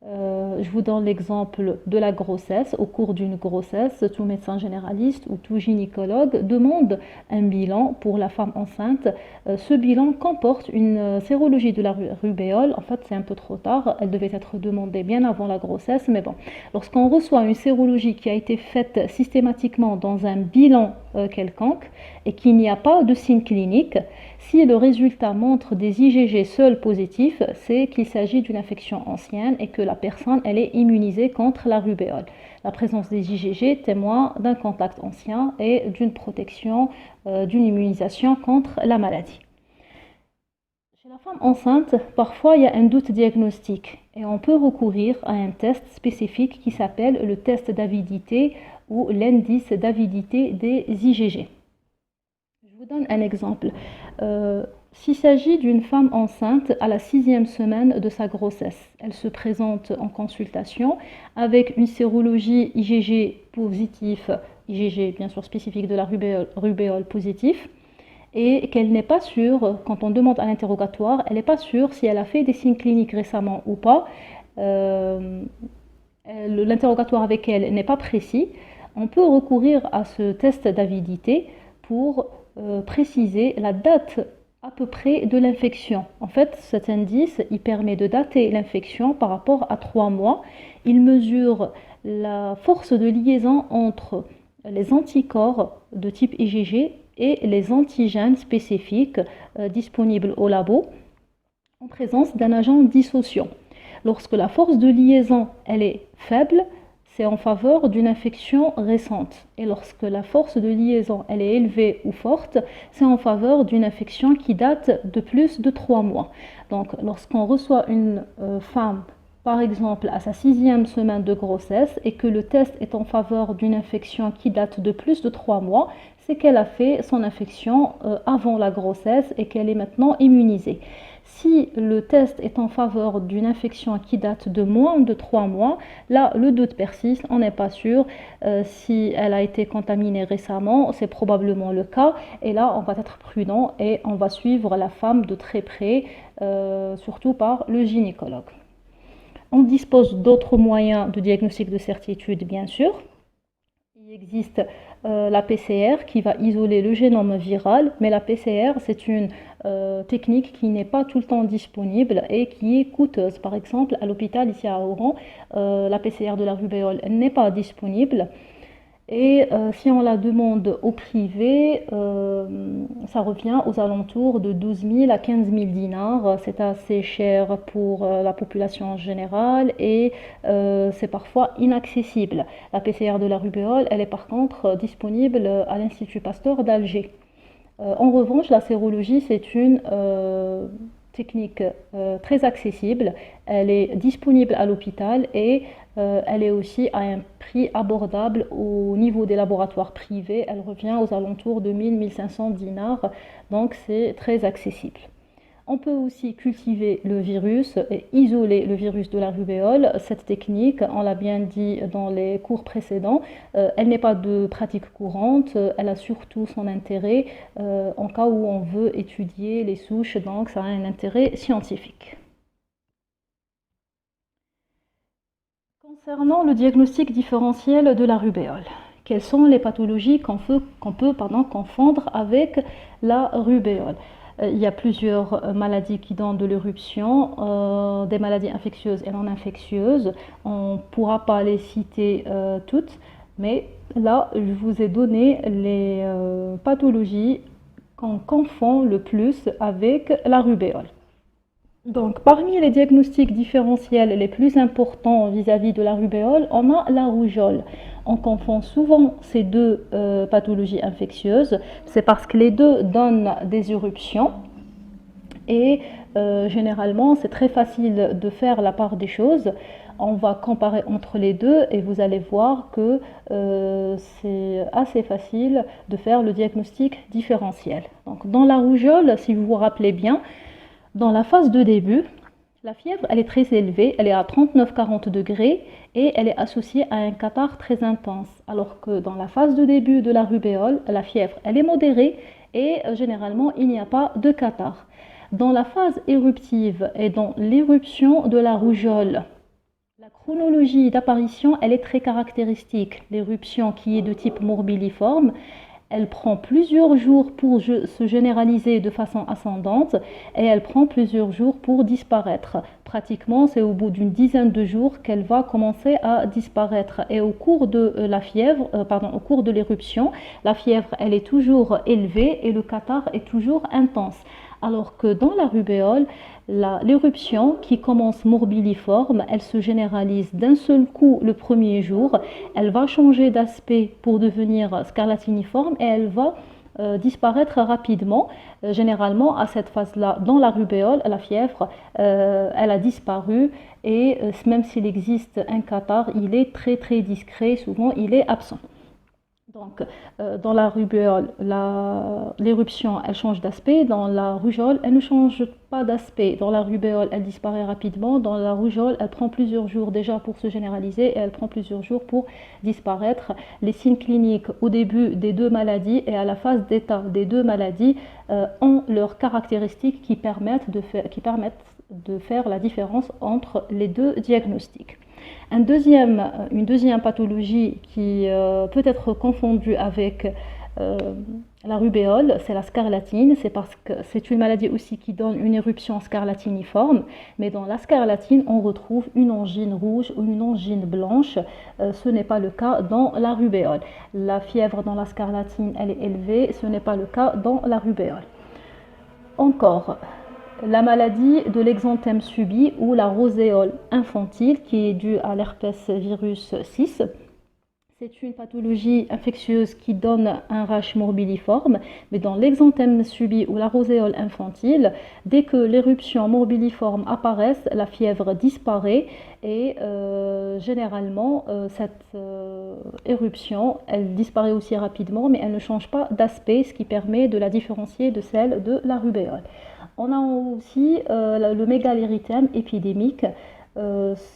je vous donne l'exemple de la grossesse. Au cours d'une grossesse, tout médecin généraliste ou tout gynécologue demande un bilan pour la femme enceinte. Ce bilan comporte une sérologie de la rubéole. En fait, c'est un peu trop tard. Elle devait être demandée bien avant la grossesse. Mais bon, lorsqu'on reçoit une sérologie qui a été faite systématiquement dans un bilan quelconque et qu'il n'y a pas de signe clinique, si le résultat montre des IgG seuls positifs, c'est qu'il s'agit d'une infection ancienne et que la personne elle est immunisée contre la rubéole. La présence des IgG témoigne d'un contact ancien et d'une protection, d'une immunisation contre la maladie. Chez la femme enceinte, parfois il y a un doute diagnostique et on peut recourir à un test spécifique qui s'appelle le test d'avidité ou l'indice d'avidité des IgG. Je vous donne un exemple. S'il s'agit d'une femme enceinte à la 6e semaine de sa grossesse, elle se présente en consultation avec une sérologie IgG positif, IgG bien sûr spécifique de la rubéole positif, et qu'elle n'est pas sûre, quand on demande à l'interrogatoire, elle n'est pas sûre si elle a fait des signes cliniques récemment ou pas. L'interrogatoire avec elle n'est pas précis. On peut recourir à ce test d'avidité pour préciser la date à peu près de l'infection. En fait, cet indice, il permet de dater l'infection par rapport à 3 mois. Il mesure la force de liaison entre les anticorps de type IgG et les antigènes spécifiques disponibles au labo en présence d'un agent dissociant. Lorsque la force de liaison elle est faible, c'est en faveur d'une infection récente. Et lorsque la force de liaison elle est élevée ou forte, c'est en faveur d'une infection qui date de plus de 3 mois. Donc lorsqu'on reçoit une femme, par exemple à sa 6e semaine de grossesse, et que le test est en faveur d'une infection qui date de plus de 3 mois, c'est qu'elle a fait son infection avant la grossesse et qu'elle est maintenant immunisée. Si le test est en faveur d'une infection qui date de moins de 3 mois, là, le doute persiste, on n'est pas sûr. Si elle a été contaminée récemment, c'est probablement le cas. Et là, on va être prudent et on va suivre la femme de très près, surtout par le gynécologue. On dispose d'autres moyens de diagnostic de certitude, bien sûr. Il existe la PCR qui va isoler le génome viral, mais la PCR, c'est une technique qui n'est pas tout le temps disponible et qui est coûteuse. Par exemple, à l'hôpital ici à Oran, la PCR de la rubéole n'est pas disponible. Et si on la demande au privé, ça revient aux alentours de 12 000 à 15 000 dinars. C'est assez cher pour la population en général et c'est parfois inaccessible. La PCR de la rubéole, elle est par contre disponible à l'Institut Pasteur d'Alger. En revanche, la sérologie, c'est une technique très accessible. Elle est disponible à l'hôpital et elle est aussi à un prix abordable au niveau des laboratoires privés. Elle revient aux alentours de 1000-1500 dinars, donc c'est très accessible. On peut aussi cultiver le virus et isoler le virus de la rubéole. Cette technique, on l'a bien dit dans les cours précédents, elle n'est pas de pratique courante, elle a surtout son intérêt en cas où on veut étudier les souches, donc ça a un intérêt scientifique. Concernant le diagnostic différentiel de la rubéole, quelles sont les pathologies qu'on peut confondre avec la rubéole. Il y a plusieurs maladies qui donnent de l'éruption, des maladies infectieuses et non infectieuses. On ne pourra pas les citer toutes, mais là, je vous ai donné les pathologies qu'on confond le plus avec la rubéole. Donc, parmi les diagnostics différentiels les plus importants vis-à-vis de la rubéole, on a la rougeole. On confond souvent ces deux pathologies infectieuses. C'est parce que les deux donnent des éruptions et généralement, c'est très facile de faire la part des choses. On va comparer entre les deux et vous allez voir que c'est assez facile de faire le diagnostic différentiel. Donc, dans la rougeole, si vous vous rappelez bien, dans la phase de début, la fièvre elle est très élevée, elle est à 39-40 degrés et elle est associée à un catarrhe très intense. Alors que dans la phase de début de la rubéole, la fièvre elle est modérée et généralement il n'y a pas de catarrhe. Dans la phase éruptive et dans l'éruption de la rougeole, la chronologie d'apparition elle est très caractéristique. L'éruption qui est de type morbilliforme, elle prend plusieurs jours pour se généraliser de façon ascendante et elle prend plusieurs jours pour disparaître. Pratiquement, c'est au bout d'une dizaine de jours qu'elle va commencer à disparaître. Et au cours de au cours de l'éruption, la fièvre, elle est toujours élevée et le catarrhe est toujours intense. Alors que dans la rubéole, l'éruption qui commence morbilliforme, elle se généralise d'un seul coup le premier jour, elle va changer d'aspect pour devenir scarlatiniforme et elle va disparaître rapidement. Généralement, à cette phase-là, dans la rubéole, la fièvre, elle a disparu et même s'il existe un catarrhe, il est très très discret, souvent il est absent. Donc, dans la rubéole, l'éruption, elle change d'aspect. Dans la rougeole, elle ne change pas d'aspect. Dans la rubéole, elle disparaît rapidement. Dans la rougeole, elle prend plusieurs jours déjà pour se généraliser et elle prend plusieurs jours pour disparaître. Les signes cliniques au début des deux maladies et à la phase d'état des deux maladies ont leurs caractéristiques qui permettent de faire la différence entre les deux diagnostics. Une deuxième pathologie qui peut être confondue avec la rubéole, c'est la scarlatine. C'est parce que c'est une maladie aussi qui donne une éruption scarlatiniforme. Mais dans la scarlatine, on retrouve une angine rouge ou une angine blanche. Ce n'est pas le cas dans la rubéole. La fièvre dans la scarlatine, elle est élevée. Ce n'est pas le cas dans la rubéole. Encore, la maladie de l'exanthème subi ou la roséole infantile qui est due à l'herpès virus 6. C'est une pathologie infectieuse qui donne un rash morbilliforme, mais dans l'exanthème subi ou la roséole infantile, dès que l'éruption morbilliforme apparaît, la fièvre disparaît et généralement cette éruption, elle disparaît aussi rapidement, mais elle ne change pas d'aspect, ce qui permet de la différencier de celle de la rubéole. On a aussi le mégalérythème épidémique.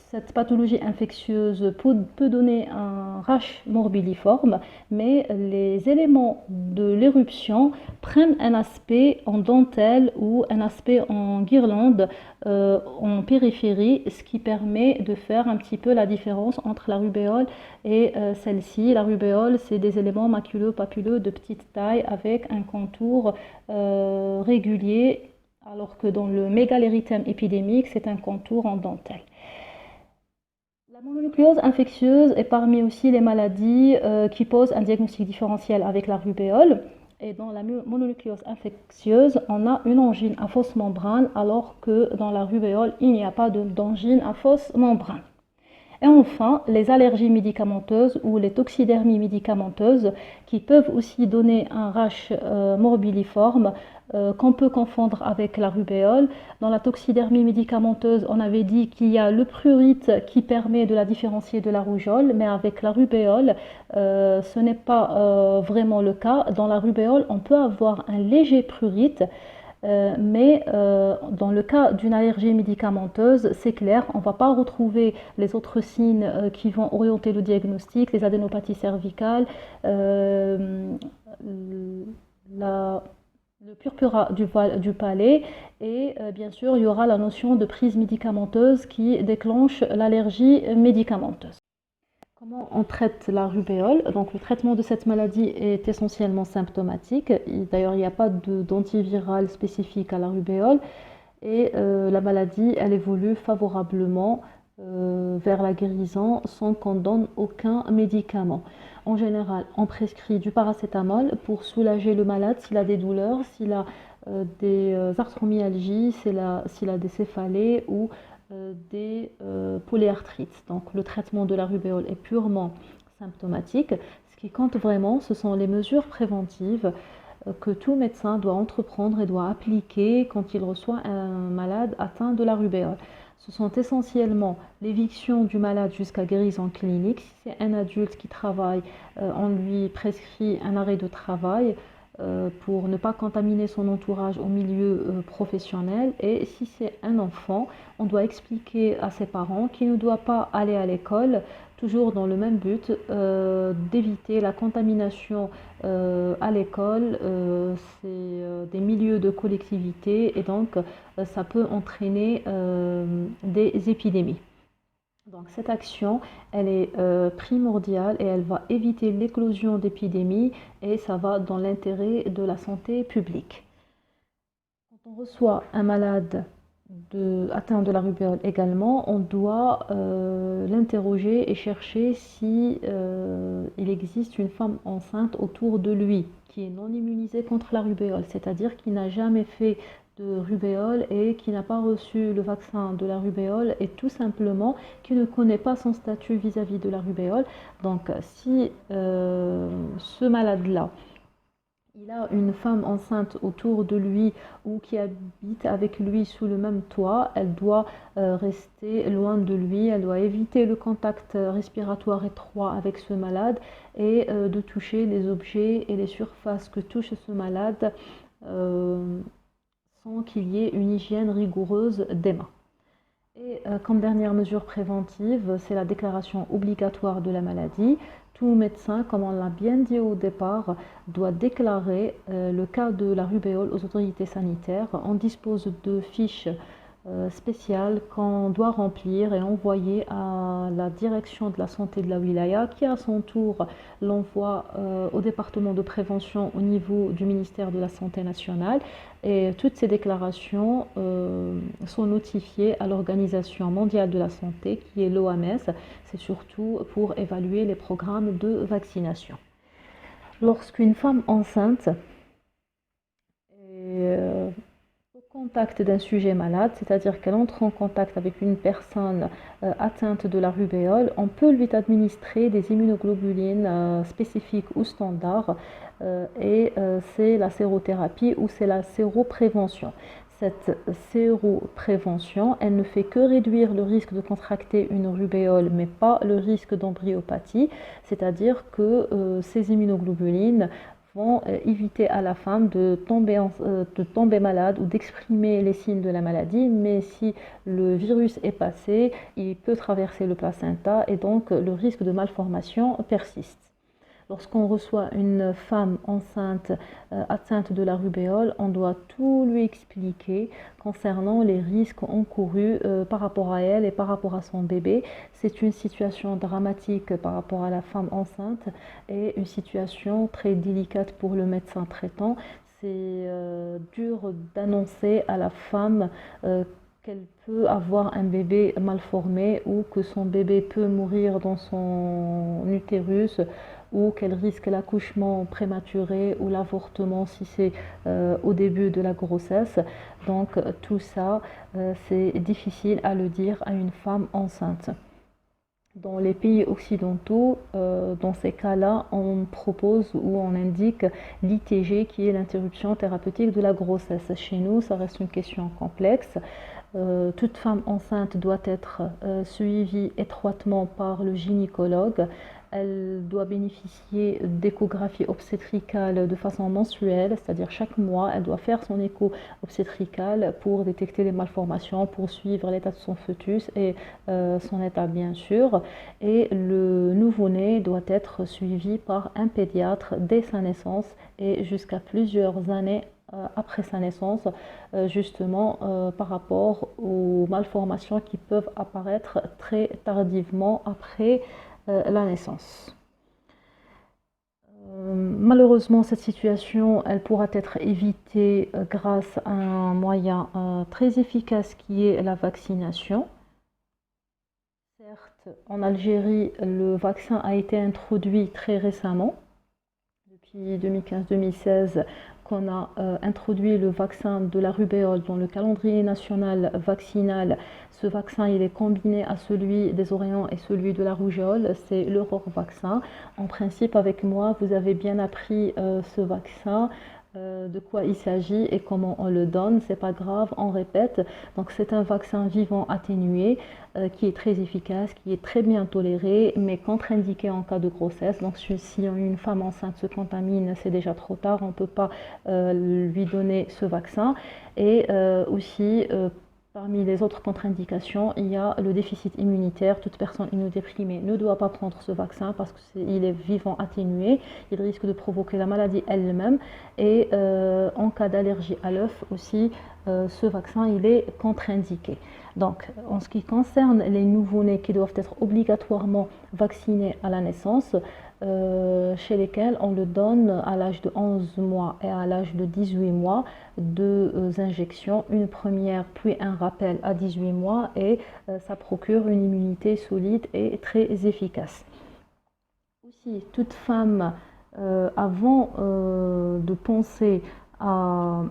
Cette pathologie infectieuse peut donner un rash morbilliforme, mais les éléments de l'éruption prennent un aspect en dentelle ou un aspect en guirlande en périphérie, ce qui permet de faire un petit peu la différence entre la rubéole et celle-ci. La rubéole, c'est des éléments maculeux-papuleux de petite taille avec un contour régulier, alors que dans le mégalérythème épidémique, c'est un contour en dentelle. La mononucléose infectieuse est parmi aussi les maladies qui posent un diagnostic différentiel avec la rubéole. Et dans la mononucléose infectieuse, on a une angine à fausse membrane, alors que dans la rubéole, il n'y a pas d'angine à fausse membrane. Et enfin, les allergies médicamenteuses ou les toxidermies médicamenteuses qui peuvent aussi donner un rash morbilliforme qu'on peut confondre avec la rubéole. Dans la toxidermie médicamenteuse, on avait dit qu'il y a le prurite qui permet de la différencier de la rougeole, mais avec la rubéole, ce n'est pas vraiment le cas. Dans la rubéole, on peut avoir un léger prurite, mais dans le cas d'une allergie médicamenteuse, c'est clair, on ne va pas retrouver les autres signes qui vont orienter le diagnostic, les adénopathies cervicales, le purpura du palais et bien sûr il y aura la notion de prise médicamenteuse qui déclenche l'allergie médicamenteuse. Comment on traite la rubéole? Donc, le traitement de cette maladie est essentiellement symptomatique. D'ailleurs, il n'y a pas d'antiviral spécifique à la rubéole et la maladie, elle évolue favorablement vers la guérison sans qu'on donne aucun médicament. En général, on prescrit du paracétamol pour soulager le malade s'il a des douleurs, s'il a des arthromyalgies, s'il a des céphalées ou des polyarthrites. Donc le traitement de la rubéole est purement symptomatique. Ce qui compte vraiment, ce sont les mesures préventives que tout médecin doit entreprendre et doit appliquer quand il reçoit un malade atteint de la rubéole. Ce sont essentiellement l'éviction du malade jusqu'à guérison clinique. Si c'est un adulte qui travaille, on lui prescrit un arrêt de travail pour ne pas contaminer son entourage au milieu professionnel. Et si c'est un enfant, on doit expliquer à ses parents qu'il ne doit pas aller à l'école, toujours dans le même but d'éviter la contamination à l'école. C'est des milieux de collectivité et donc ça peut entraîner des épidémies. Donc cette action, elle est primordiale et elle va éviter l'éclosion d'épidémies et ça va dans l'intérêt de la santé publique. Quand on reçoit un malade atteint de la rubéole également, on doit l'interroger et chercher si il existe une femme enceinte autour de lui qui est non immunisée contre la rubéole, c'est-à-dire qui n'a jamais fait de rubéole et qui n'a pas reçu le vaccin de la rubéole et tout simplement qui ne connaît pas son statut vis-à-vis de la rubéole. Donc si ce malade-là il a une femme enceinte autour de lui ou qui habite avec lui sous le même toit, elle doit rester loin de lui, elle doit éviter le contact respiratoire étroit avec ce malade et de toucher les objets et les surfaces que touche ce malade sans qu'il y ait une hygiène rigoureuse des mains. Et comme dernière mesure préventive, c'est la déclaration obligatoire de la maladie. Tout médecin, comme on l'a bien dit au départ, doit déclarer le cas de la rubéole aux autorités sanitaires. On dispose de fiches spéciales qu'on doit remplir et envoyer à la direction de la santé de la wilaya qui à son tour l'envoie au département de prévention au niveau du ministère de la Santé nationale et toutes ces déclarations sont notifiées à l'Organisation mondiale de la santé qui est l'OMS. C'est surtout pour évaluer les programmes de vaccination. Lorsqu'une femme enceinte est contact d'un sujet malade, c'est-à-dire qu'elle entre en contact avec une personne atteinte de la rubéole, on peut lui administrer des immunoglobulines spécifiques ou standards et c'est la sérothérapie ou c'est la séroprévention. Cette séroprévention, elle ne fait que réduire le risque de contracter une rubéole, mais pas le risque d'embryopathie, c'est-à-dire que ces immunoglobulines vont éviter à la femme de tomber malade ou d'exprimer les signes de la maladie, mais si le virus est passé, il peut traverser le placenta et donc le risque de malformation persiste. Lorsqu'on reçoit une femme enceinte atteinte de la rubéole, on doit tout lui expliquer concernant les risques encourus par rapport à elle et par rapport à son bébé. C'est une situation dramatique par rapport à la femme enceinte et une situation très délicate pour le médecin traitant. C'est dur d'annoncer à la femme qu'elle peut avoir un bébé mal formé ou que son bébé peut mourir dans son utérus ou qu'elle risque l'accouchement prématuré ou l'avortement si c'est au début de la grossesse. Donc tout ça, c'est difficile à le dire à une femme enceinte. Dans les pays occidentaux, dans ces cas-là, on propose ou on indique l'ITG qui est l'interruption thérapeutique de la grossesse. Chez nous, ça reste une question complexe. Toute femme enceinte doit être suivie étroitement par le gynécologue. Elle doit bénéficier d'échographie obstétricale de façon mensuelle, c'est-à-dire chaque mois, elle doit faire son écho obstétrical pour détecter les malformations, pour suivre l'état de son fœtus et son état bien sûr. Et le nouveau-né doit être suivi par un pédiatre dès sa naissance et jusqu'à plusieurs années après sa naissance, justement par rapport aux malformations qui peuvent apparaître très tardivement après la naissance. Malheureusement, cette situation, elle pourra être évitée grâce à un moyen très efficace qui est la vaccination. Certes, en Algérie, le vaccin a été introduit très récemment, depuis 2015-2016, qu'on a introduit le vaccin de la rubéole dans le calendrier national vaccinal. Ce vaccin, il est combiné à celui des orients et celui de la rougeole, c'est l'Aurore vaccin. En principe, avec moi, vous avez bien appris ce vaccin, de quoi il s'agit et comment on le donne. C'est pas grave, on répète. Donc c'est un vaccin vivant atténué qui est très efficace, qui est très bien toléré, mais contre-indiqué en cas de grossesse. Donc si une femme enceinte se contamine, c'est déjà trop tard, on ne peut pas lui donner ce vaccin. Et aussi, parmi les autres contre-indications, il y a le déficit immunitaire. Toute personne immunodéprimée ne doit pas prendre ce vaccin parce qu'il est vivant atténué. Il risque de provoquer la maladie elle-même. Et en cas d'allergie à l'œuf aussi, ce vaccin il est contre-indiqué. Donc, en ce qui concerne les nouveau-nés qui doivent être obligatoirement vaccinés à la naissance, chez lesquels on le donne à l'âge de 11 mois et à l'âge de 18 mois, deux injections, une première puis un rappel à 18 mois et ça procure une immunité solide et très efficace. Aussi, toute femme, avant de penser à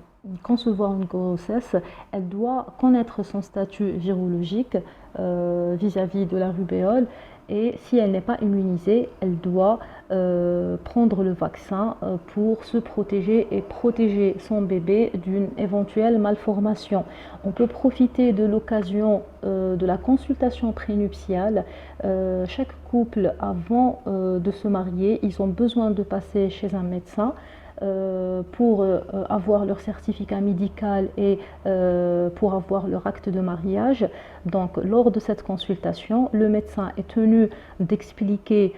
concevoir une grossesse, elle doit connaître son statut virologique vis-à-vis de la rubéole et si elle n'est pas immunisée, elle doit prendre le vaccin pour se protéger et protéger son bébé d'une éventuelle malformation. On peut profiter de l'occasion de la consultation prénuptiale. Chaque couple, avant de se marier, ils ont besoin de passer chez un médecin pour avoir leur certificat médical et pour avoir leur acte de mariage. Donc, lors de cette consultation, le médecin est tenu d'expliquer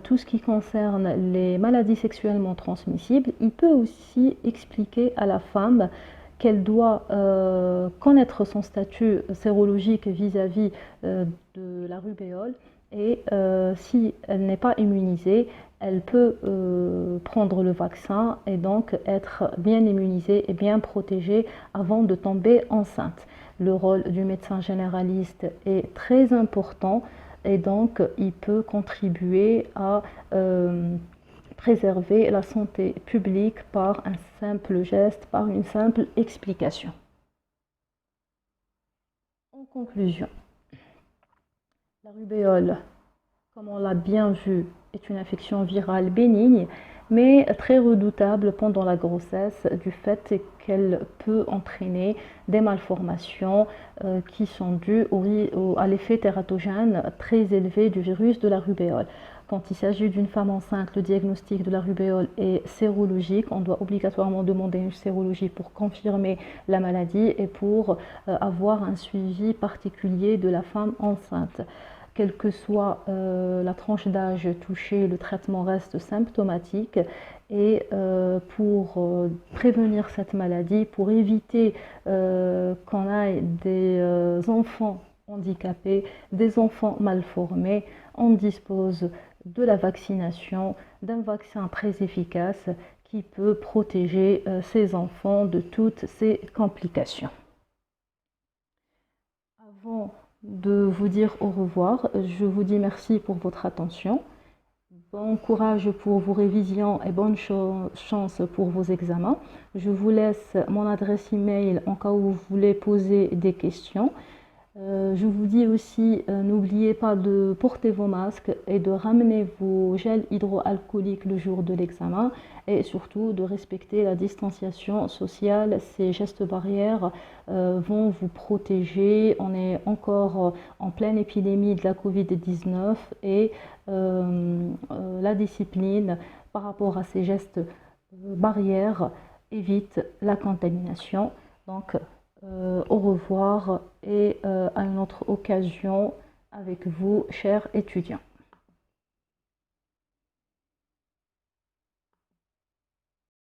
tout ce qui concerne les maladies sexuellement transmissibles. Il peut aussi expliquer à la femme qu'elle doit connaître son statut sérologique vis-à-vis de la rubéole et si elle n'est pas immunisée, elle peut prendre le vaccin et donc être bien immunisée et bien protégée avant de tomber enceinte. Le rôle du médecin généraliste est très important et donc il peut contribuer à préserver la santé publique par un simple geste, par une simple explication. En conclusion, la rubéole, comme on l'a bien vu, est une infection virale bénigne, mais très redoutable pendant la grossesse du fait qu'elle peut entraîner des malformations qui sont dues à l'effet tératogène très élevé du virus de la rubéole. Quand il s'agit d'une femme enceinte, le diagnostic de la rubéole est sérologique. On doit obligatoirement demander une sérologie pour confirmer la maladie et pour avoir un suivi particulier de la femme enceinte. Quelle que soit la tranche d'âge touchée, le traitement reste symptomatique et pour prévenir cette maladie, pour éviter qu'on ait des enfants handicapés, des enfants mal formés, on dispose de la vaccination, d'un vaccin très efficace qui peut protéger ces enfants de toutes ces complications. Avant de vous dire au revoir, je vous dis merci pour votre attention. Bon courage pour vos révisions et bonne chance pour vos examens. Je vous laisse mon adresse email en cas où vous voulez poser des questions. Je vous dis aussi, n'oubliez pas de porter vos masques et de ramener vos gels hydroalcooliques le jour de l'examen et surtout de respecter la distanciation sociale. Ces gestes barrières vont vous protéger. On est encore en pleine épidémie de la Covid-19 et la discipline par rapport à ces gestes barrières évite la contamination. Donc, au revoir et à une autre occasion avec vous, chers étudiants.